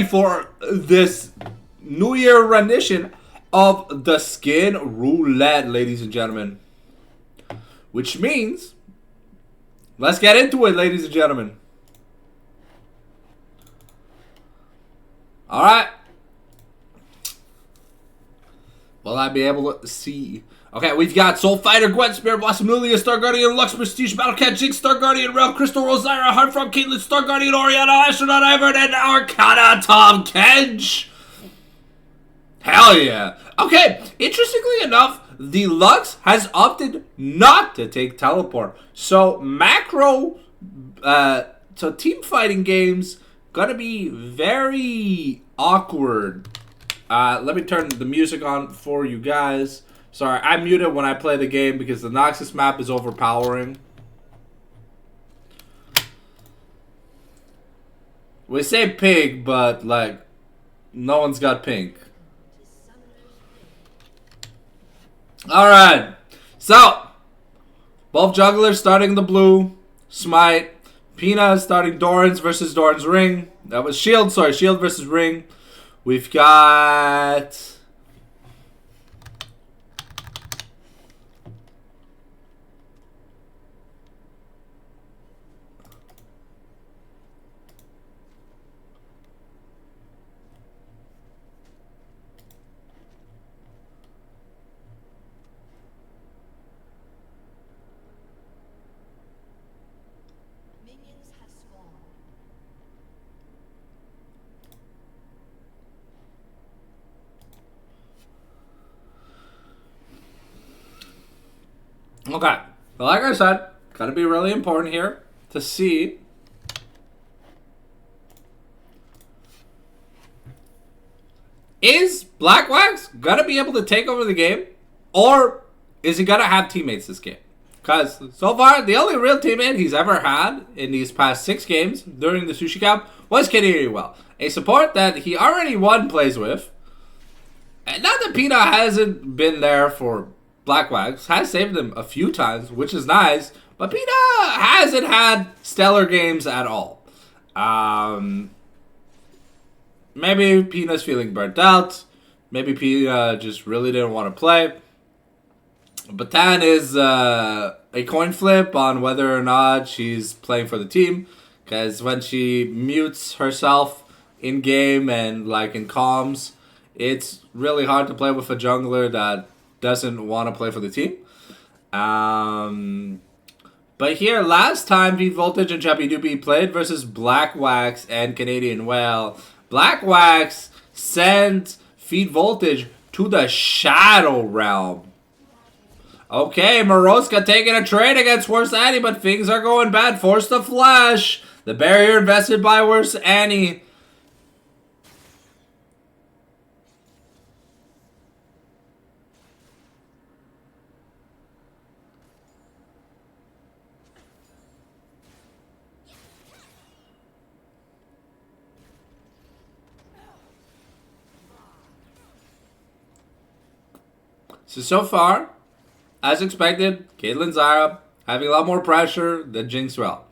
ready for this New Year rendition of the Skin Roulette, ladies and gentlemen. Which means, let's get into it, ladies and gentlemen. Alright. Will I be able to see? Okay, we've got Soul Fighter, Gwen, Spirit Blossom, Lilia, Star Guardian, Lux, Prestige, Battle Cat, Jinx, Star Guardian, Rel, Crystal, Rosira, Heartthrob, Caitlyn, Star Guardian, Oriana, Astronaut, Ivern, and Arcana, Tom Kench. Hell yeah. Okay, interestingly enough, the Lux has opted not to take Teleport. So, macro, so team fighting games, gonna be very awkward. Let me turn the music on for you guys. Sorry, I mute it when I play the game because the Noxus map is overpowering. We say pig, but like, no one's got pink. Alright, so both jugglers starting the blue, Smite. Pina starting Doran's versus Doran's Ring. That was Shield, sorry, Shield versus Ring. We've got... Okay, but like I said, gotta be really important here to see is Black Wax gonna be able to take over the game, or is he gonna have teammates this game? Because so far, the only real teammate he's ever had in these past 6 games during the Sushi Cup was Canadian Well, a support that he already won plays with. And not that Pina hasn't been there for Black Wax, has saved them a few times, which is nice, but Pina hasn't had stellar games at all. Maybe Pina's feeling burnt out. Maybe Pina just really didn't want to play. Batan is a coin flip on whether or not she's playing for the team, because when she mutes herself in game and like in comms, it's really hard to play with a jungler that doesn't want to play for the team. But here, last time V Voltage and Chappy Doopy played versus Black Wax and Canadian Whale, Black Wax sent Feed Voltage to the Shadow Realm. Okay, Moroska taking a trade against Worst Annie, but things are going bad. Forced to flash. The barrier invested by Worst Annie. So far, as expected, Caitlyn Zyra having a lot more pressure than Jinx Rel.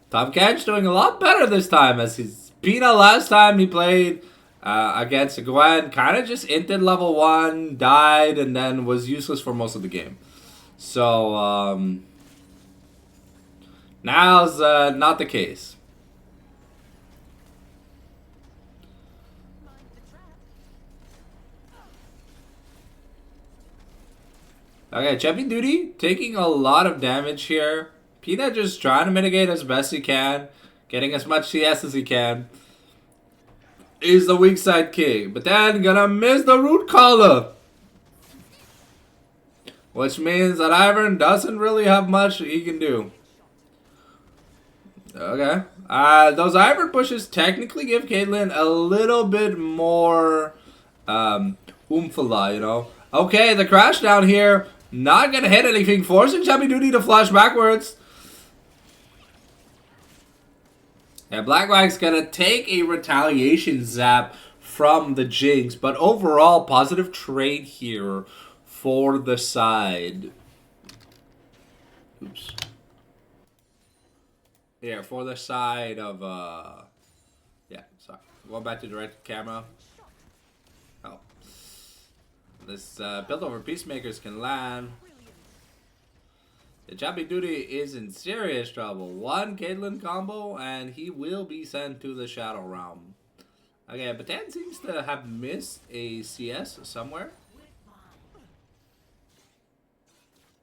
Tom Kench doing a lot better this time, as his Pina last time he played against Gwen kind of just inted level 1, died, and then was useless for most of the game. So, now's not the case. Okay, Chappy Duty taking a lot of damage here. Pina just trying to mitigate as best he can, getting as much CS as he can. He's the weak side king, but then gonna miss the root collar, which means that Ivern doesn't really have much he can do. Okay, those Ivern pushes technically give Caitlyn a little bit more oomphala, you know. Okay, the crash down here. Not gonna hit anything, forcing Chappy Duty to flash backwards. And Black Wax gonna take a retaliation zap from the Jinx, but overall, positive trade here for the side. Oops. Yeah, for the side of, yeah, sorry. Going back to direct camera. Oh. This build over Peacemakers can land. The Choppy Duty is in serious trouble. One Caitlyn combo and he will be sent to the Shadow Realm. Okay, Batan seems to have missed a CS somewhere.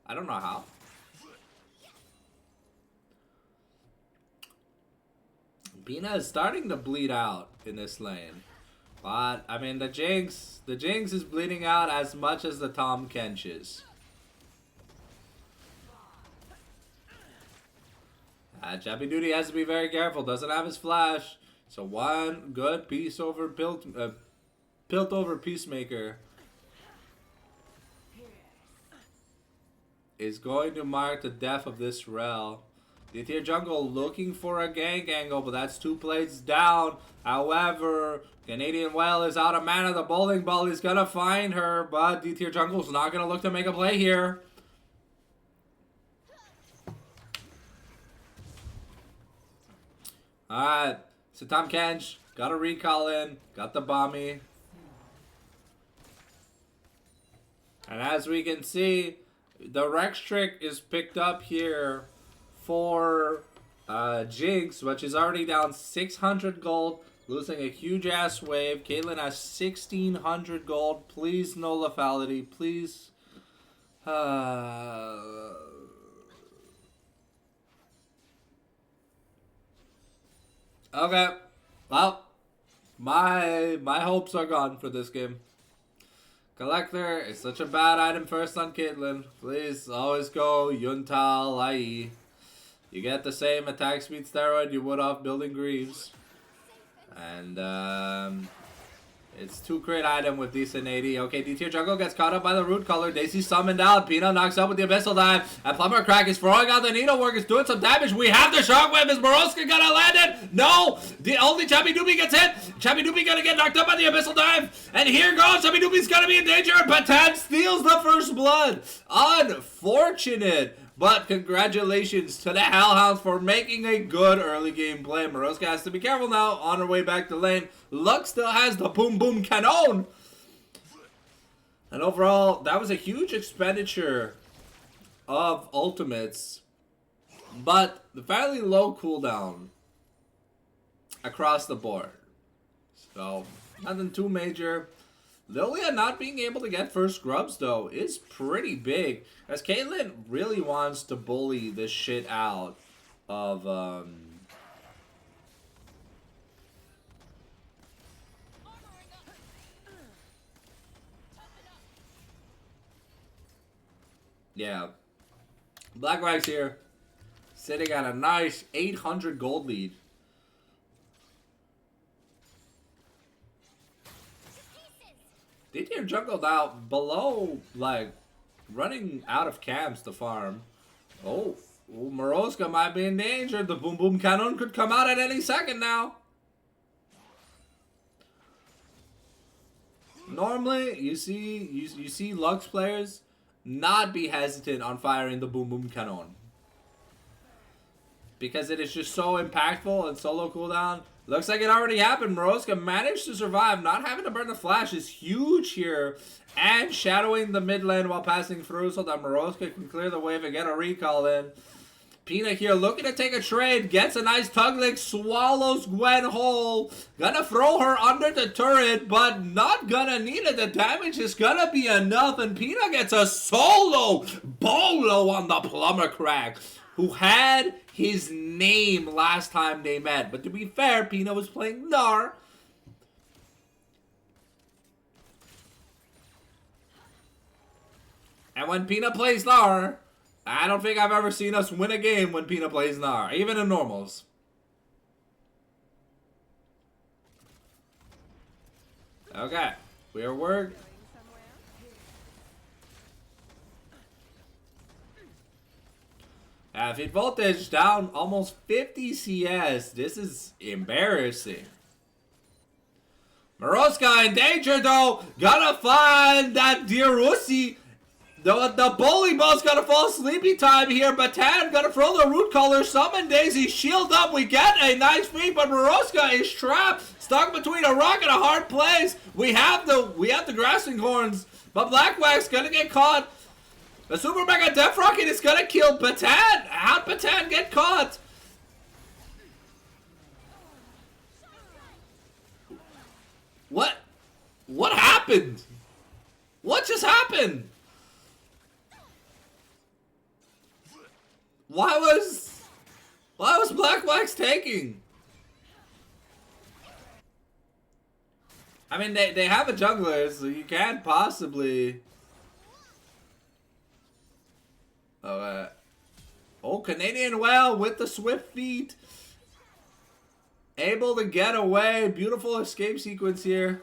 I don't know how. Pina is starting to bleed out in this lane. But, I mean, the Jinx is bleeding out as much as the Tahm Kench is. Choppy Duty has to be very careful. Doesn't have his flash. So one good piece over Pilt over Peacemaker is going to mark the death of this Rel. The tier jungle looking for a gank angle, but that's 2 plates down. However, Canadian Whale is out of mana. The bowling ball is gonna find her, but D tier jungle is not gonna look to make a play here. Alright, so Tahm Kench got a recall in, got the Bomby. And as we can see, the Rex trick is picked up here for Jinx, which is already down 600 gold, losing a huge ass wave. Caitlyn has 1600 gold. Please no lethality, please. Okay, well, my hopes are gone for this game. Collector is such a bad item first on Caitlyn. Please always go Yuntal Ai. You get the same attack speed steroid you would off building Greaves. And it's 2 crit item with decent AD. Okay, D-tier jungle gets caught up by the root color. Daisy summoned out. Pina knocks up with the Abyssal Dive. And Plumber Crack is throwing out the needlework. It's doing some damage. We have the Shockwave. Is Moroska gonna land it? No! The only Choppy Doopy gets hit. Choppy Doopy gonna get knocked up by the Abyssal Dive. And here goes. Choppy Doopy's gonna be in danger. Patan steals the first blood. Unfortunate. But congratulations to the Hellhounds for making a good early game play. Moroska has to be careful now on her way back to lane. Luck still has the Boom Boom Cannon. And overall, that was a huge expenditure of ultimates. But the fairly low cooldown across the board. So, nothing too major. Lilia not being able to get first grubs, though, is pretty big. As Caitlyn really wants to bully this shit out of, yeah. Black Rag's here, sitting at a nice 800 gold lead. D-tier jungle now below, like, running out of camps to farm. Oh, Moroska might be in danger. The Boom Boom Cannon could come out at any second now. Normally, you see Lux players not be hesitant on firing the Boom Boom Cannon, because it is just so impactful and solo cooldown. Looks like it already happened. Moroska managed to survive. Not having to burn the flash is huge here. And shadowing the mid lane while passing through so that Moroska can clear the wave and get a recall in. Pina here looking to take a trade. Gets a nice tug lick. Swallows Gwen whole. Gonna throw her under the turret, but not gonna need it. The damage is gonna be enough. And Pina gets a solo bolo on the Plumber Crack, who had his name last time they met. But to be fair, Pina was playing Gnar. And when Pina plays Gnar, I don't think I've ever seen us win a game when Pina plays Gnar, even in normals. Okay, we're working. Feed voltage down almost 50 CS. This is embarrassing. Moroska in danger though. Gotta find that dear Russi. The bowling ball's gonna fall sleepy time here. Batan gonna throw the root color. Summon Daisy. Shield up. We get a nice feed, but Moroska is trapped. stuck between a rock and a hard place. We have the grasping horns, but Black Wax gonna get caught. The Super Mega Death Rocket is gonna kill Patan. How'd Patan get caught? What? What happened? What just happened? Why was Black Wax taking? I mean, they have a jungler, so you can't possibly. Oh, Canadian Whale with the swift feet. Able to get away. Beautiful escape sequence here.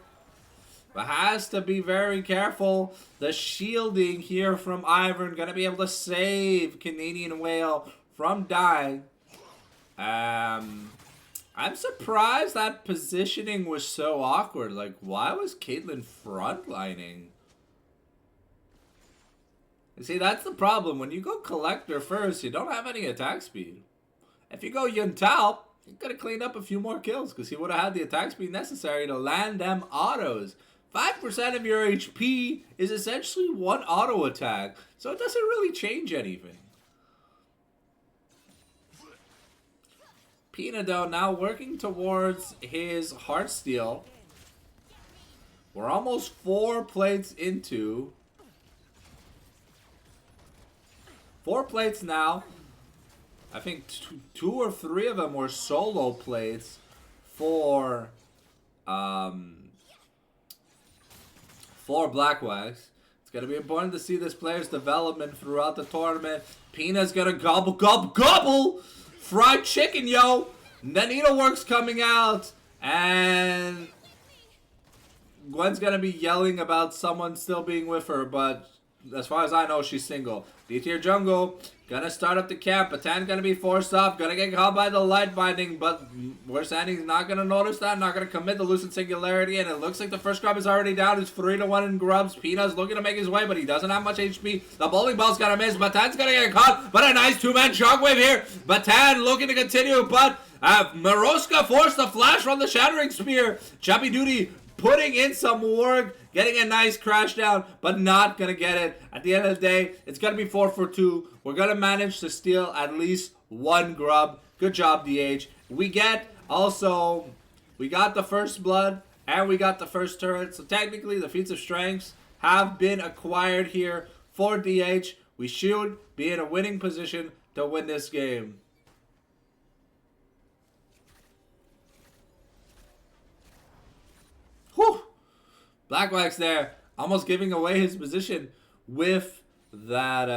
But has to be very careful. The shielding here from Ivern. Going to be able to save Canadian Whale from dying. I'm surprised that positioning was so awkward. Like, why was Caitlyn frontlining? You see, that's the problem. When you go Collector first, you don't have any attack speed. If you go Yuntao, you could have cleaned up a few more kills because he would have had the attack speed necessary to land them autos. 5% of your HP is essentially one auto attack, so it doesn't really change anything. Pinado now working towards his Heartsteel. We're almost 4 plates into. 4 plates now. I think two or three of them were solo plates for Black Wax. It's going to be important to see this player's development throughout the tournament. Pina's going to gobble fried chicken, yo. Needleworks coming out, and Gwen's going to be yelling about someone still being with her, but as far as I know, she's single. D-tier jungle, gonna start up the camp. Patan gonna be forced off, gonna get caught by the light binding, but Warsandy's not gonna notice that, not gonna commit the Lucid Singularity, and it looks like the first grub is already down. It's 3-1 in grubs. Pina's looking to make his way, but he doesn't have much HP. The bowling ball's gonna miss. Patan's gonna get caught, but a nice 2-man shockwave here. Patan looking to continue, but Maroska forced the flash from the Shattering Spear. Chappy Duty putting in some work, getting a nice crash down, but not going to get it. At the end of the day, it's going to be 4 for 2. We're going to manage to steal at least 1 grub. Good job, DH. We got the first blood, and we got the first turret. So technically, the feats of strengths have been acquired here for DH. We should be in a winning position to win this game. Whew. Black Wax there, almost giving away his position with that,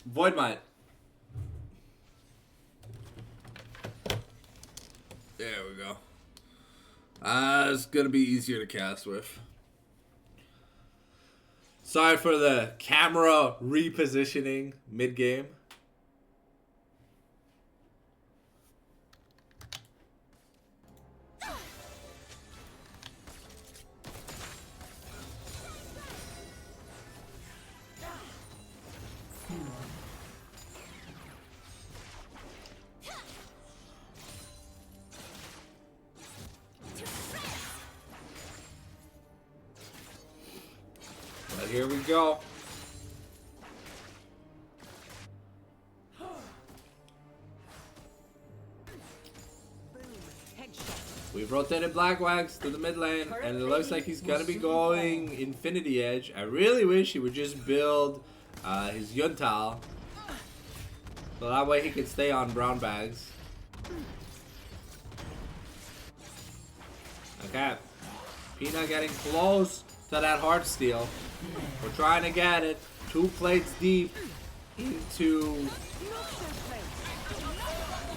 Void Might. There we go. It's gonna be easier to cast with. Sorry for the camera repositioning mid-game. But here we go. We've rotated Black Wax to the mid lane, and it looks like he's going to be going Infinity Edge. I really wish he would just build his Yuntal, so that way he could stay on brown bags. Okay, Pina getting close to that Heartsteel. We're trying to get it 2 plates deep into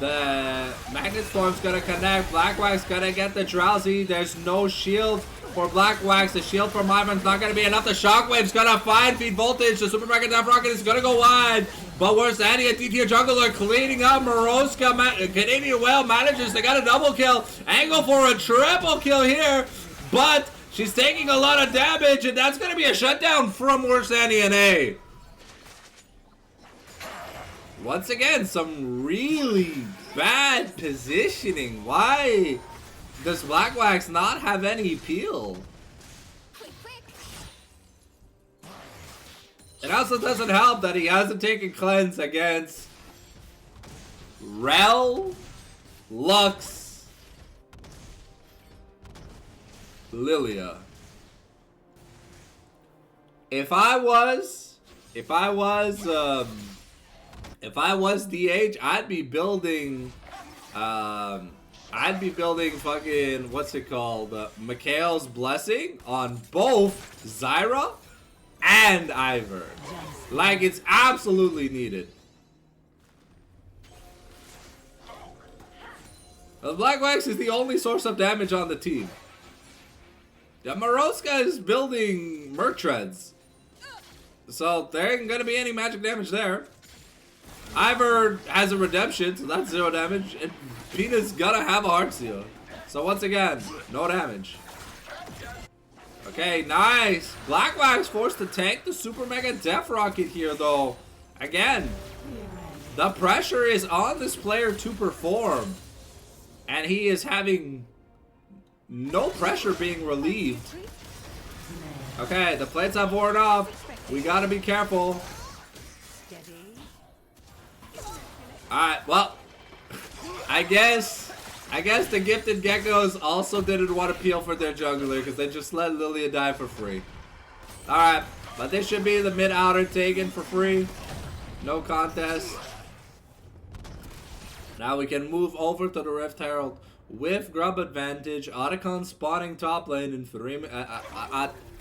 the Magnet Storm's gonna connect. Black Wax gonna get the Drowsy. There's no shield for Black Wax. The shield from Ivan's not gonna be enough. The Shockwave's gonna find feed voltage. The Super Mega Death Rocket is gonna go wide. But where's Annie and D-tier jungle are cleaning up. Maroska, Canadian Whale manages. They got a double kill. Angle for a triple kill here. But she's taking a lot of damage, and that's gonna be a shutdown from Warsandy and A. Once again, some really bad positioning. Why does Black Wax not have any peel? It also doesn't help that he hasn't taken cleanse against Rel, Lux, Lilia. If I was DH, I'd be building fucking, what's it called? Mikhail's Blessing on both Zyra and Ivern. Like, it's absolutely needed. The Black Wax is the only source of damage on the team. Yeah, Moroska is building Merc Treads. So there ain't gonna be any magic damage there. Ivern has a redemption, so that's 0 damage. And Peanut's gonna have a heart seal. So once again, no damage. Okay, nice. Black Wax forced to tank the Super Mega Death Rocket here, though. Again, the pressure is on this player to perform. And he is having no pressure being relieved. Okay, the plates have worn off. We gotta be careful. Alright, well, I guess the Gifted Geckos also didn't want to peel for their jungler because they just let Lilia die for free. Alright, but this should be the mid-outer taken for free. No contest. Now we can move over to the Rift Herald with grub advantage. Otacon spawning top lane in 3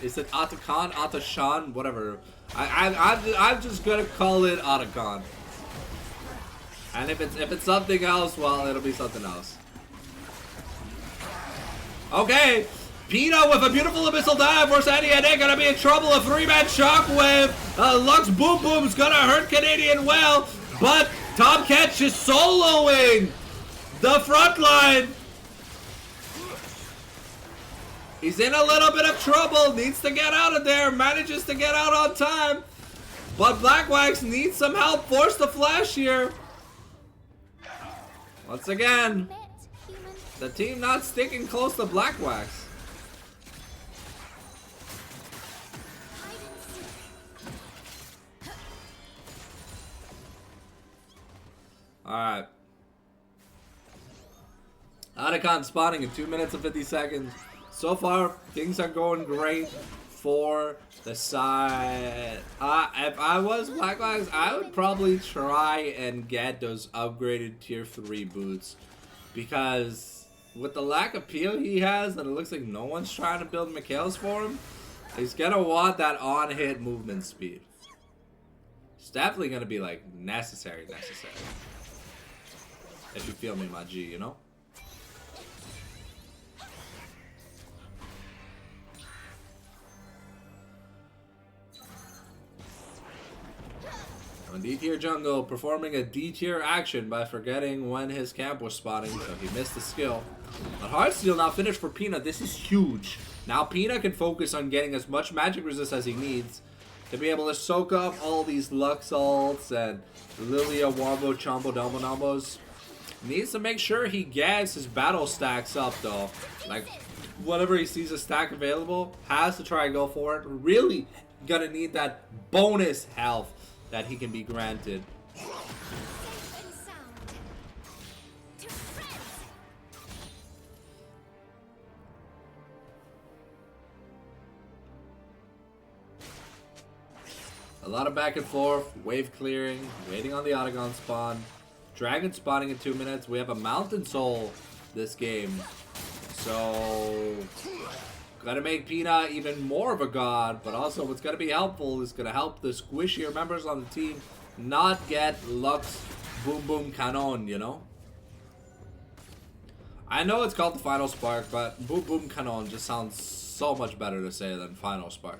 is it Otacon? Otashan? Whatever. I'm just gonna call it Otacon. And if it's something else, well, it'll be something else. Okay, Pina with a beautiful abyssal dive versus Annie and they're gonna be in trouble. A 3-man shockwave. Lux Boom Boom's gonna hurt Canadian well, but Tom Ketch is soloing the front line. He's in a little bit of trouble. Needs to get out of there. Manages to get out on time. But Black Wax needs some help. Force the flash here. Once again, the team not sticking close to Black Wax. Alright. Otacon spawning in 2 minutes and 50 seconds. So far, things are going great for the side. If I was Black Wax, I would probably try and get those upgraded tier 3 boots. Because with the lack of peel he has, and it looks like no one's trying to build Mikhail's for him, he's going to want that on-hit movement speed. It's definitely going to be like necessary. If you feel me, my G, you know? On D-tier jungle, performing a D-tier action by forgetting when his camp was spawning, so he missed the skill. But Heartsteel now finished for Peanut. This is huge. Now Peanut can focus on getting as much magic resist as he needs to be able to soak up all these Lux ults and Lilia Wombo Chombo Dumbo Numbos. Needs to make sure he gets his battle stacks up though. Like, whenever he sees a stack available, has to try and go for it. Really gonna need that bonus health that he can be granted. A lot of back and forth, wave clearing, waiting on the Otacon spawn. Dragon spawning in 2 minutes. We have a Mountain Soul this game. So, gotta make Pina even more of a god, but also what's gonna be helpful is gonna help the squishier members on the team not get Lux Boom Boom Canon, you know? I know it's called the Final Spark, but Boom Boom Canon just sounds so much better to say than Final Spark.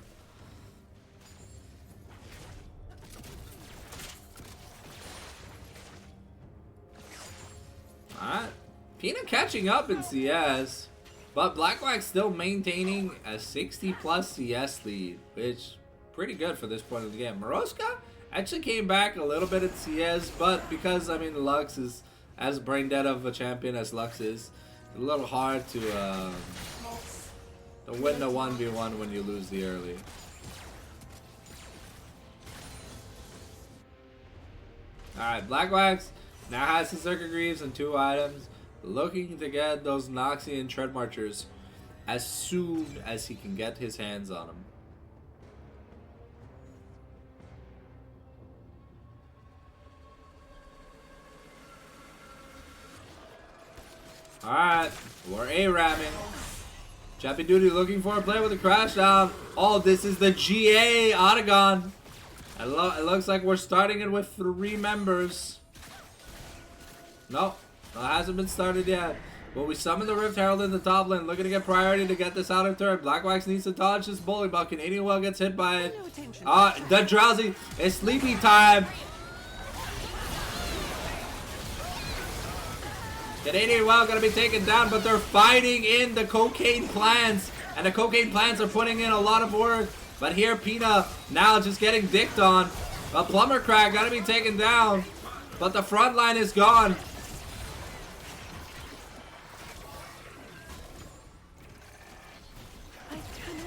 Alright, Pina catching up in CS, but Black Wax still maintaining a 60+ CS lead, which pretty good for this point of the game. Moroska, Actually came back a little bit at CS, but because, I mean, Lux is as brain dead of a champion as Lux is, it's a little hard to win the 1v1 when you lose the early. Alright, Blackwax now has his Circuit Greaves and 2 items, looking to get those Noxian Tread Marchers as soon as he can get his hands on them. Alright, we're A-ramming. Chappy Duty looking for a play with a crash down. Oh, this is the GA Otagon. It looks like we're starting it with 3 members. Nope, it hasn't been started yet. But we summon the Rift Herald in the top lane, looking to get priority to get this outer turret. Blackwax needs to dodge this bully, but Canadian Well gets hit by it. The Drowsy. It's sleepy time. Canadian Well gonna be taken down, but they're fighting in the Cocaine Plants. And the Cocaine Plants are putting in a lot of work. But here, Pina now just getting dicked on. But Plumber Crack gotta be taken down. But the front line is gone.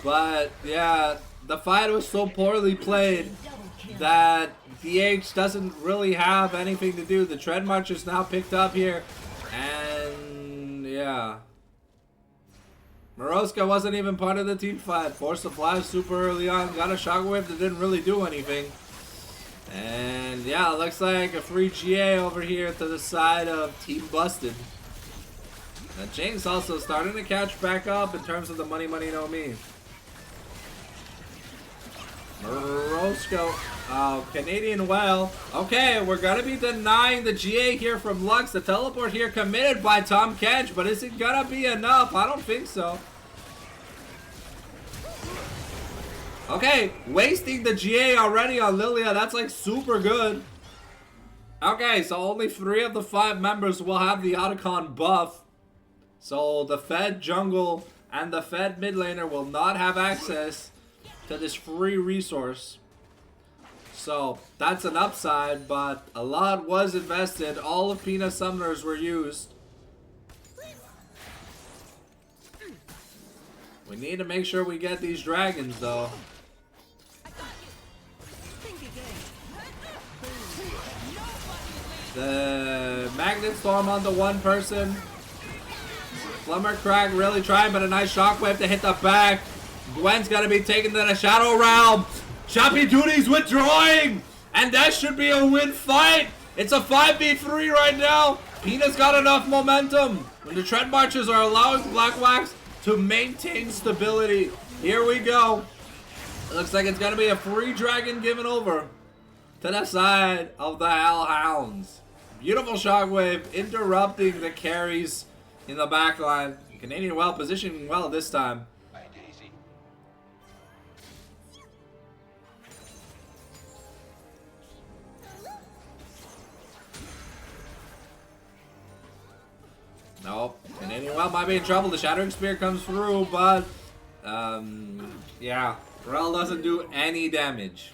But yeah, the fight was so poorly played that DH doesn't really have anything to do. The Tread Marchers now picked up here. And yeah. Moroska wasn't even part of the team fight. Forced the flash super early on. Got a shockwave that didn't really do anything. And yeah, it looks like a free GA over here to the side of Team Busted. And James also starting to catch back up in terms of the money, no me. Morosco. Oh, Canadian Well. Okay, we're going to be denying the GA here from Lux. The teleport here committed by Tom Kench, but is it going to be enough? I don't think so. Okay, wasting the GA already on Lilia. That's like super good. Okay, so only 3 of the 5 members will have the Otacon buff. So the Fed jungle and the Fed mid laner will not have access to this free resource. So that's an upside, but a lot was invested. All of Pina's summoners were used. We need to make sure we get these dragons though. The Magnet Storm on the 1 person. Plumber Crack really trying, but a nice shockwave to hit the back. Gwen's got to be taken to the Shadow Realm. Chappy Duty's withdrawing. And that should be a win fight. It's a 5v3 right now. Pina's got enough momentum. When the Tread Marchers are allowing Blackwax to maintain stability. Here we go. It looks like it's going to be a free dragon given over to the side of the Hellhounds. Beautiful shockwave interrupting the carries in the back line. Canadian Well positioning well this time. Nope. Canadian Well might be in trouble. The Shattering Spear comes through, but yeah. Rel doesn't do any damage.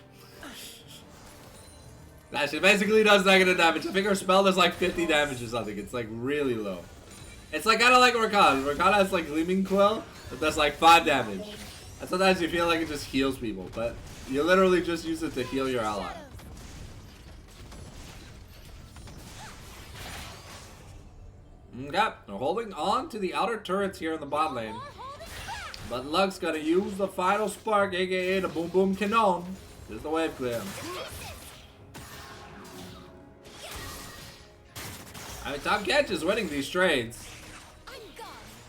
She basically does negative damage. I think her spell does like 50 damage or something. It's like really low. It's like kind of like Rakan. Rakan has like Gleaming Quill, but that's like 5 damage. And sometimes you feel like it just heals people, but you literally just use it to heal your ally. Okay, they're holding on to the outer turrets here in the bot lane. But Lux gonna use the final spark, aka the Boom Boom Cannon. There's the wave clear. I mean, Tom Kench is winning these trades.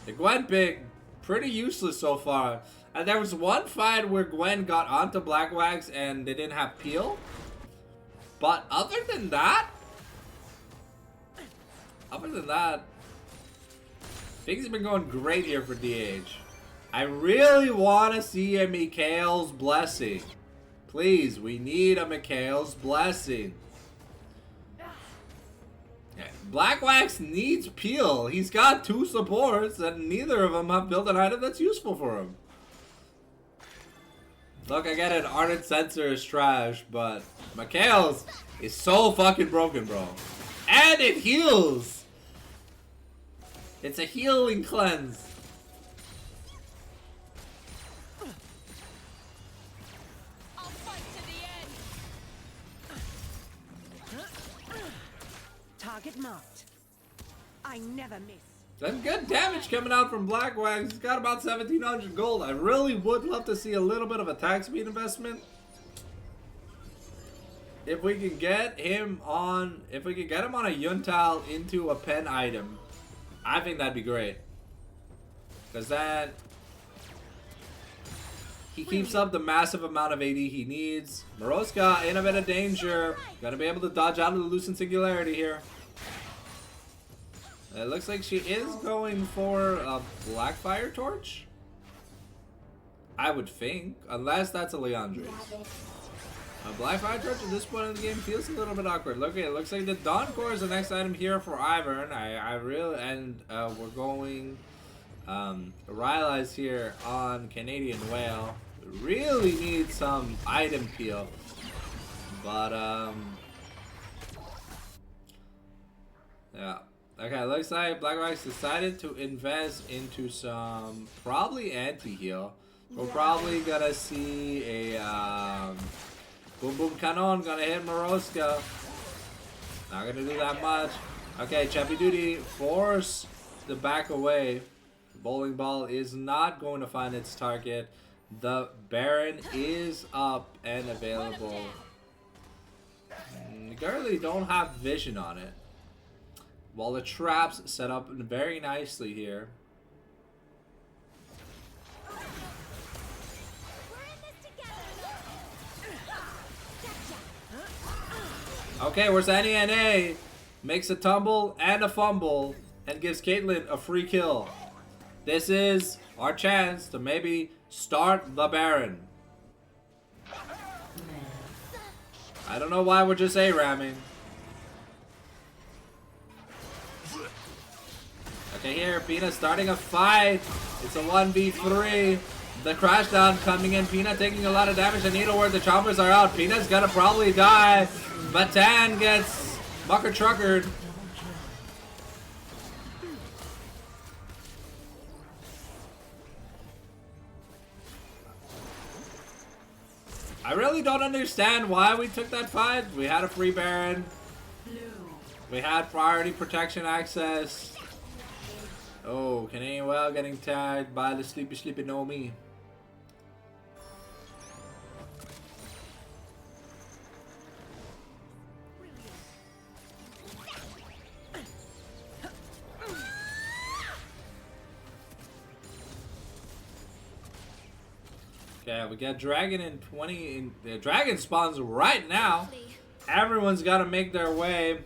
The Gwen pick, pretty useless so far. And there was one fight where Gwen got onto Blackwax and they didn't have peel. But other than that, things have been going great here for DH. I really want to see a Mikhail's Blessing. Please, we need a Mikhail's Blessing. Blackwax needs peel. He's got 2 supports and neither of them have built an item that's useful for him. Look, I get it. Ardent Sensor is trash, but Mikhail's is so fucking broken, bro. And it heals. It's a healing cleanse. I'll fight to the end. Target marked. I never miss. Some good damage coming out from Blackwax. He's got about 1,700 gold. I really would love to see a little bit of attack speed investment. If we can get him on, a Yuntal into a pen item, I think that'd be great. Because then he keeps up the massive amount of AD he needs. Moroska in a bit of danger. Gonna be able to dodge out of the Lucent Singularity here. It looks like she is going for a Black Fire Torch. I would think, unless that's a Leandre's. A Black Fire Torch at this point in the game feels a little bit awkward. Look, it looks like the Dawn Core is the next item here for Ivern. We're going Rylai's here on Canadian Whale. We really need some item peel, but yeah. Okay, looks like Blackwax decided to invest into some probably anti-heal. We're probably gonna see a Boom Boom Cannon gonna hit Moroska. Not gonna do that much. Okay, Chappy Duty force the back away. The bowling ball is not going to find its target. The Baron is up and available. Girly don't have vision on it. While the traps set up very nicely here. Okay, where's NA makes a tumble and a fumble and gives Caitlyn a free kill. This is our chance to maybe start the Baron. I don't know why we're just A-ramming. Okay, here, Pina starting a fight. It's a 1v3. The crash down coming in. Pina taking a lot of damage. The Needlework, the choppers are out. Pina's gonna probably die. Batan gets mucker truckered. I really don't understand why we took that fight. We had a free Baron. We had priority protection access. Oh, Canadian Well getting tagged by the Sleepy No Me. Okay, we got Dragon in 20. The Dragon spawns right now. Everyone's got to make their way.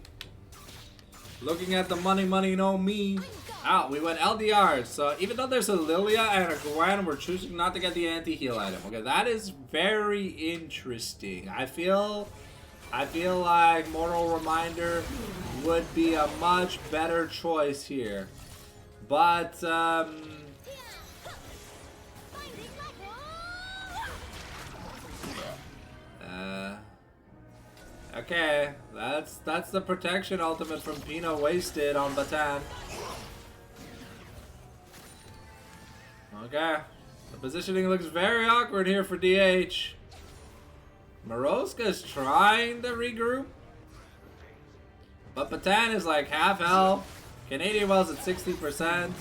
Looking at the money, no me. Out. We went LDR. So even though there's a Lilia and a Gwen, we're choosing not to get the anti-heal item. Okay, that is very interesting. I feel like Mortal Reminder would be a much better choice here. But okay, that's the protection ultimate from Pina wasted on Batan. Okay, the positioning looks very awkward here for DH. Moroska's trying to regroup, but Batan is like half health. Canadian Well's at 60%.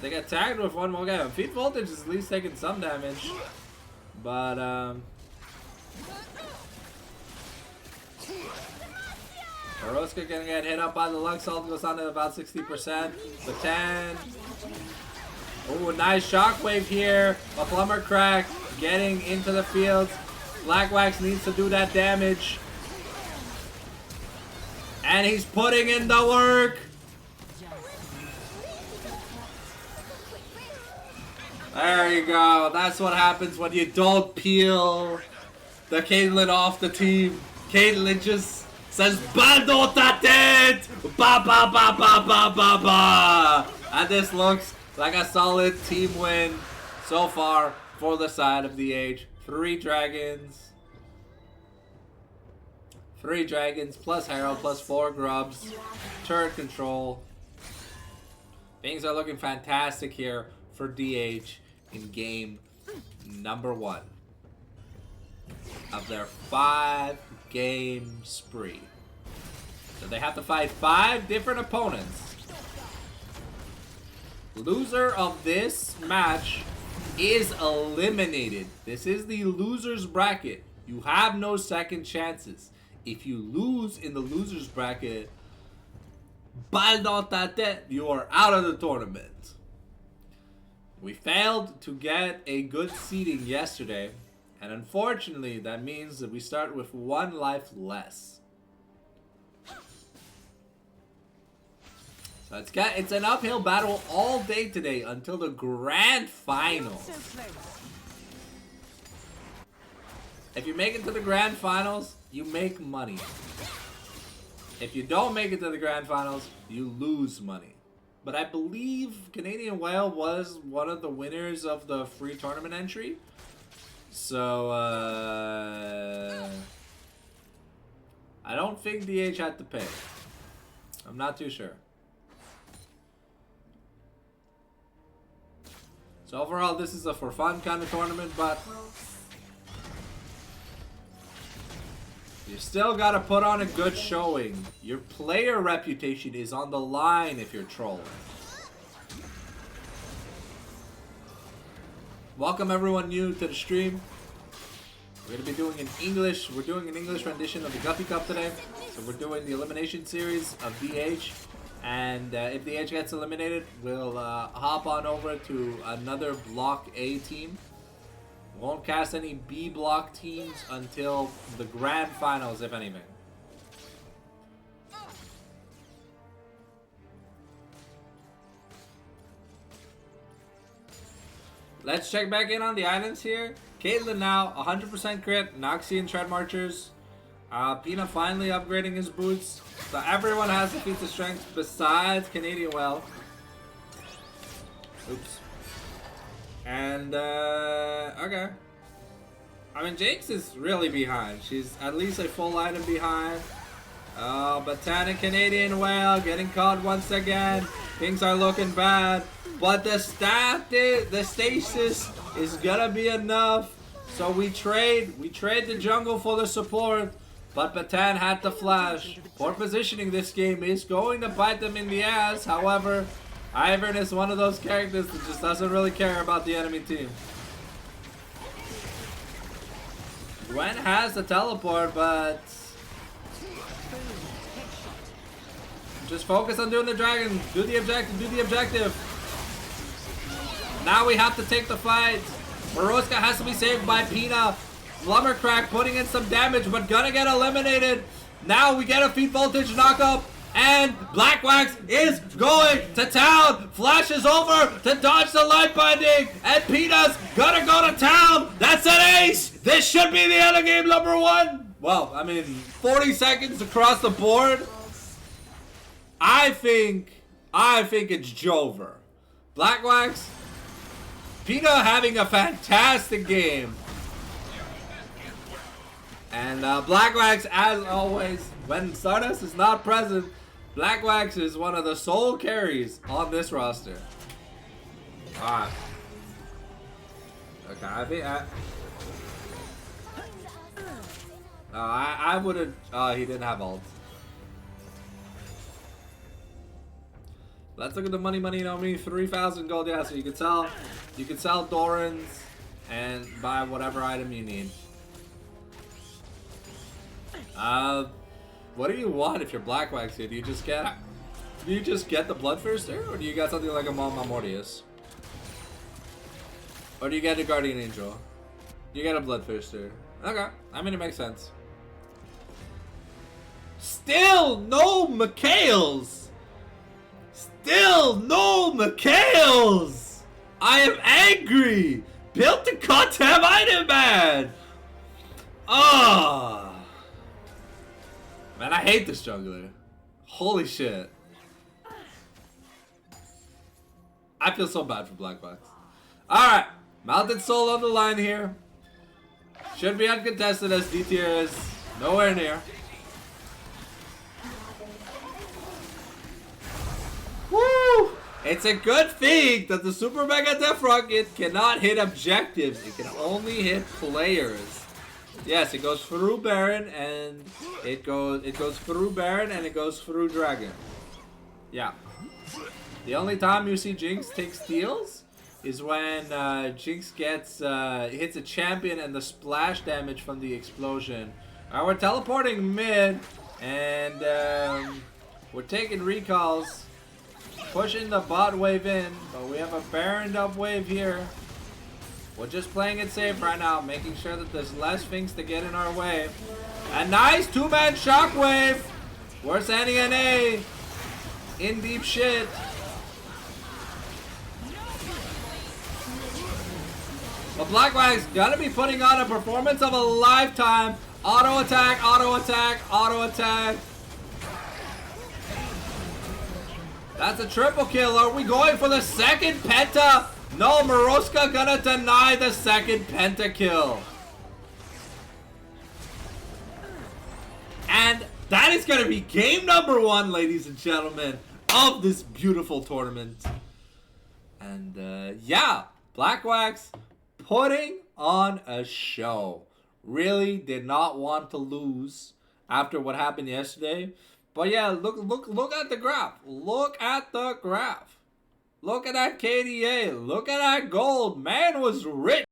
They get tagged with one more guy. Feet Voltage is at least taking some damage, but Moroska gonna get hit up by the Lux ult, goes on to about 60%. Batan. Oh, nice shockwave here. A plumber crack getting into the field. Blackwax needs to do that damage. And he's putting in the work. There you go. That's what happens when you don't peel the Caitlyn off the team. Caitlyn just says, Bando tatet! Ba ba ba ba ba ba ba! And this looks like a solid team win so far for the side of the Age. 3 dragons. 3 dragons, plus Herald, plus 4 grubs, turret control. Things are looking fantastic here for DH in game number 1 of their 5-game spree. So they have to fight 5 different opponents. Loser of this match is eliminated. This is the loser's bracket. You have no second chances. If you lose in the loser's bracket, balle dans ta tête, you are out of the tournament. We failed to get a good seeding yesterday, and unfortunately that means that we start with 1 life less. So it's an uphill battle all day today until the grand finals. If you make it to the grand finals, you make money. If you don't make it to the grand finals, you lose money. But I believe Canadian Whale was one of the winners of the free tournament entry. So, I don't think DH had to pay. I'm not too sure. So overall, this is a for fun kind of tournament, but you still gotta put on a good showing. Your player reputation is on the line if you're trolling. Welcome everyone new to the stream. We're gonna be doing an English. We're doing an English rendition of the Guppy Cup today. So we're doing the elimination series of DH. And if DH gets eliminated, we'll hop on over to another Block A team. Won't cast any B block teams until the grand finals, if anything. Let's check back in on the islands here. Caitlyn now, 100% crit, Noxie and Tread Marchers. Pina finally upgrading his boots. So everyone has a feat of strength besides Canadian Well. Oops. And, okay. I mean, Jake's is really behind. She's at least a full item behind. Botanic Canadian Whale getting caught once again. Things are looking bad. But the stasis is gonna be enough. So we trade the jungle for the support. But Batan had to flash. Poor positioning this game is going to bite them in the ass. However, Ivern is one of those characters that just doesn't really care about the enemy team. Gwen has the teleport, but just focus on doing the dragon. Do the objective, do the objective. Now we have to take the fight. Moroska has to be saved by Pina. Lumbercrack putting in some damage, but gonna get eliminated. Now we get a feet voltage knockup, and Black Wax is going to town. Flash is over to dodge the light binding, and Pina's gonna go to town. That's an ace. This should be the end of game number 1. Well, I mean, 40 seconds across the board. I think it's Jover. Black Wax, Pina having a fantastic game. And Black Wax, as always, when Stardust is not present, Black Wax is one of the sole carries on this roster. Alright. Okay, I think I would've, he didn't have ult. Let's look at the money, no me, 3,000 gold, yeah, so you can sell Dorans and buy whatever item you need. What do you want if you're Black Wax here? Do you just get the Bloodthirster, or do you get something like a Mama Mortius? Or do you get a Guardian Angel? You get a Bloodthirster. Okay, I mean it makes sense. Still no McHale's! Still no McHale's! I am angry! Built to goddamn item man! Ah! Man, I hate this jungler. Holy shit. I feel so bad for Black Box. Alright, Mountain Soul on the line here. Should be uncontested as D tier is nowhere near. It's a good thing that the Super Mega Death Rocket cannot hit objectives. It can only hit players. Yes, it goes through Baron and it goes through Baron and it goes through Dragon. Yeah. The only time you see Jinx take steals is when Jinx gets hits a champion and the splash damage from the explosion. Alright, we're teleporting mid and we're taking recalls, pushing the bot wave in, but we have a Baroned up wave here. We're just playing it safe right now, making sure that there's less things to get in our way. A nice two-man shockwave. Where's NA? In deep shit. But Blackwag's gotta be putting on a performance of a lifetime. Auto attack, auto attack, auto attack. That's a triple kill. Are we going for the second penta? No, Moroska gonna deny the second pentakill. And that is gonna be game number 1, ladies and gentlemen, of this beautiful tournament. And yeah, Blackwax putting on a show. Really did not want to lose after what happened yesterday. But yeah, look at the graph. Look at the graph. Look at that KDA. Look at that gold. Man was rich.